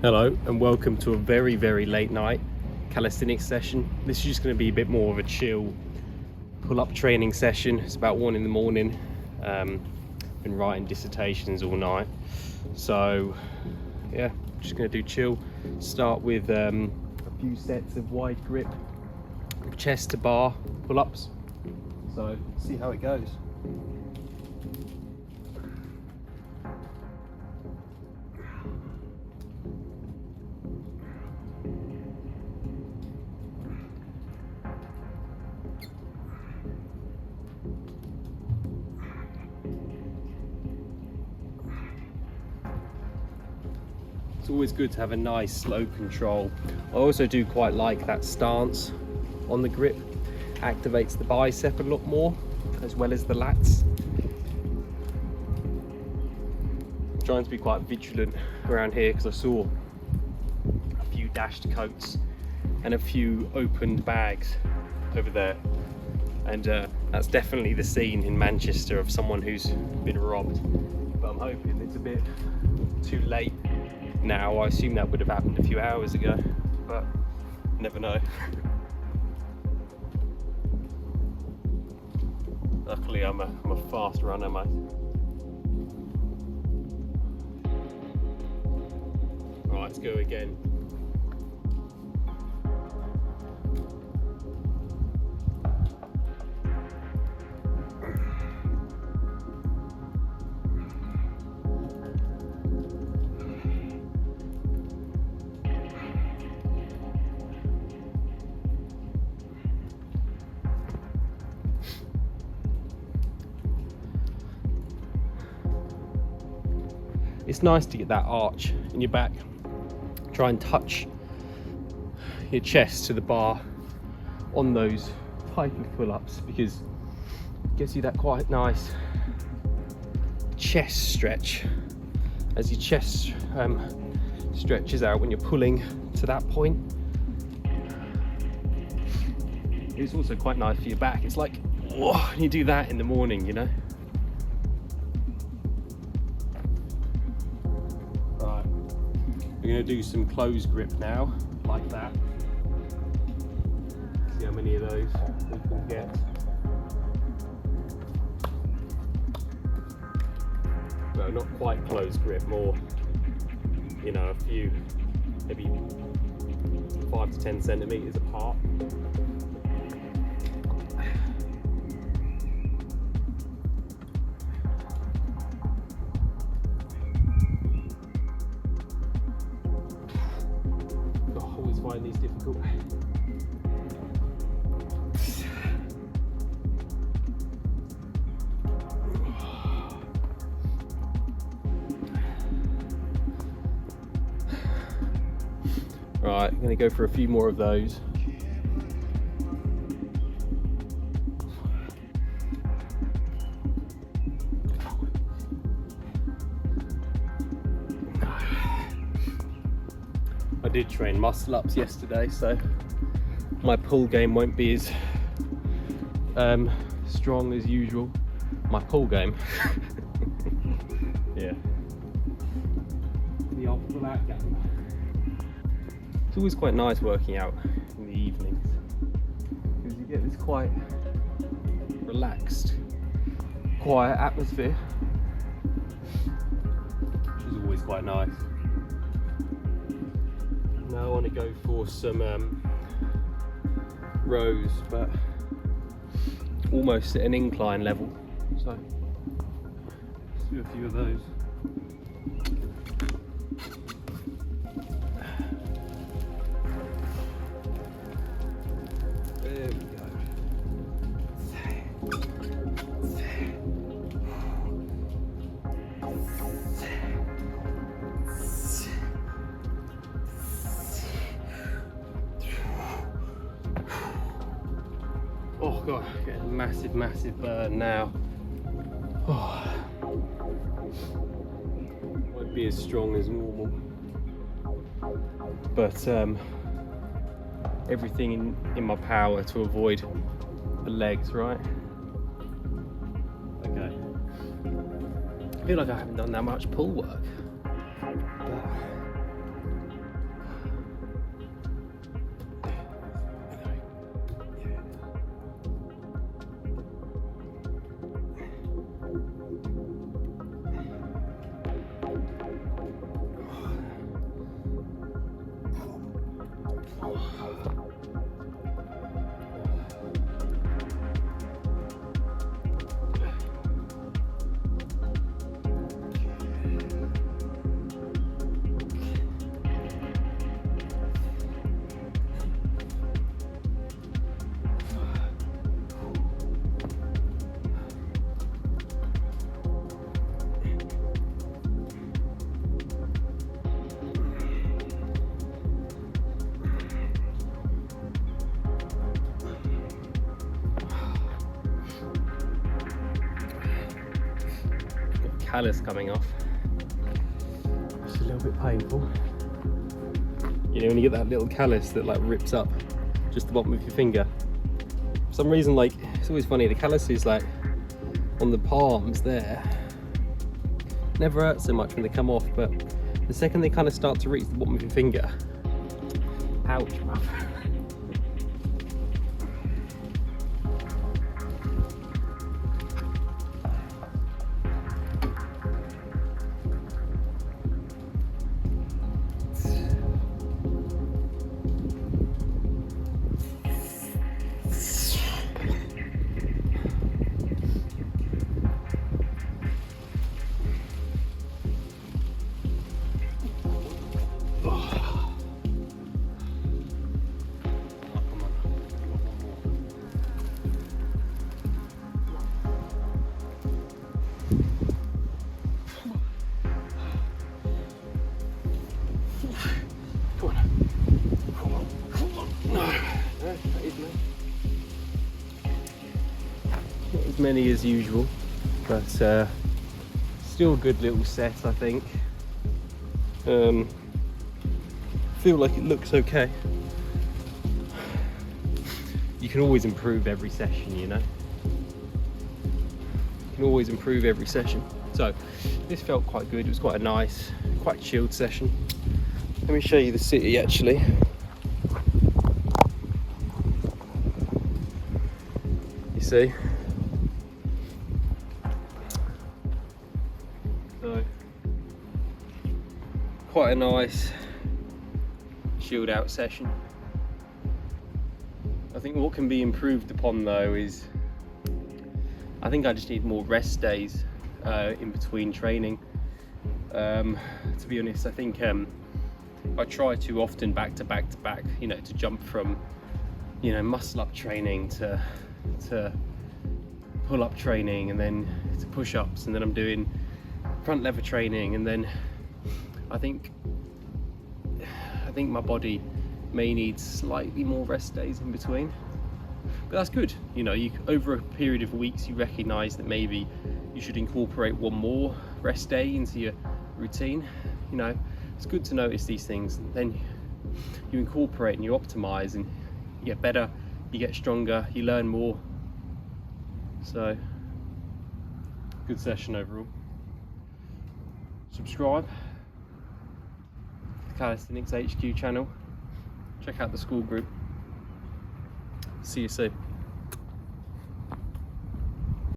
Hello and welcome to a very late night calisthenics session. This is just going to be a bit more of a chill pull-up training session. It's about 1 in the morning. Been writing dissertations all night, so yeah, just going to do chill. Start with a few sets of wide grip chest to bar pull-ups, so see how it goes. It's always good to have a nice slow control. I also do quite like that stance on the grip. Activates the bicep a lot more, as well as the lats. I'm trying to be quite vigilant around here because I saw a few dashed coats and a few opened bags over there. And that's definitely the scene in Manchester of someone who's been robbed. But I'm hoping it's a bit too late now. I assume that would have happened a few hours ago, but never know. Luckily I'm a fast runner, mate. Right, let's go again. It's nice to get that arch in your back. Try and touch your chest to the bar on those type of pull-ups, because it gives you that quite nice chest stretch as your chest stretches out when you're pulling to that point. It's also quite nice for your back. It's like, whoa, you do that in the morning, you know. We're going to do some close grip now, like that. See how many of those we can get. Well, not quite close grip, more, you know, a few, maybe 5 to 10 centimeters apart. Find these difficult. Right, I'm going to go for a few more of those. I did train muscle ups yesterday, so my pull game won't be as strong as usual. My pull game. Yeah. The old pull out game. It's always quite nice working out in the evenings, because you get this quite relaxed, quiet atmosphere, which is always quite nice. Now I want to go for some rows, but almost at an incline level. So let's do a few of those. There we go. Oh god, getting a massive burn now. Oh. Won't be as strong as normal, but everything in my power to avoid the legs, right? Okay. I feel like I haven't done that much pull work, but callus coming off. It's a little bit painful. You know, when you get that little callus that like rips up just the bottom of your finger. For some reason, like, it's always funny, the callus is like on the palms there. Never hurt so much when they come off, but the second they kind of start to reach the bottom of your finger, ouch, bruv. Not as many as usual, but still a good little set, I think. Feel like it looks okay. You can always improve every session, you know. You can always improve every session. So this felt quite good. It was quite a nice, quite chilled session. Let me show you the city actually. You see? So quite a nice chilled out session. I think what can be improved upon though is I think I just need more rest days in between training. To be honest, I think I try too often back to back, you know, to jump from, you know, muscle up training to pull up training and then to push ups, and then I'm doing front lever training, and then I think my body may need slightly more rest days in between, but that's good. You know, over a period of weeks you recognize that maybe you should incorporate one more rest day into your routine. You know, it's good to notice these things, then you incorporate and you optimize and you get better, you get stronger, you learn more. So good session overall. Subscribe to the Calisthenics HQ channel, check out the school group. See you soon.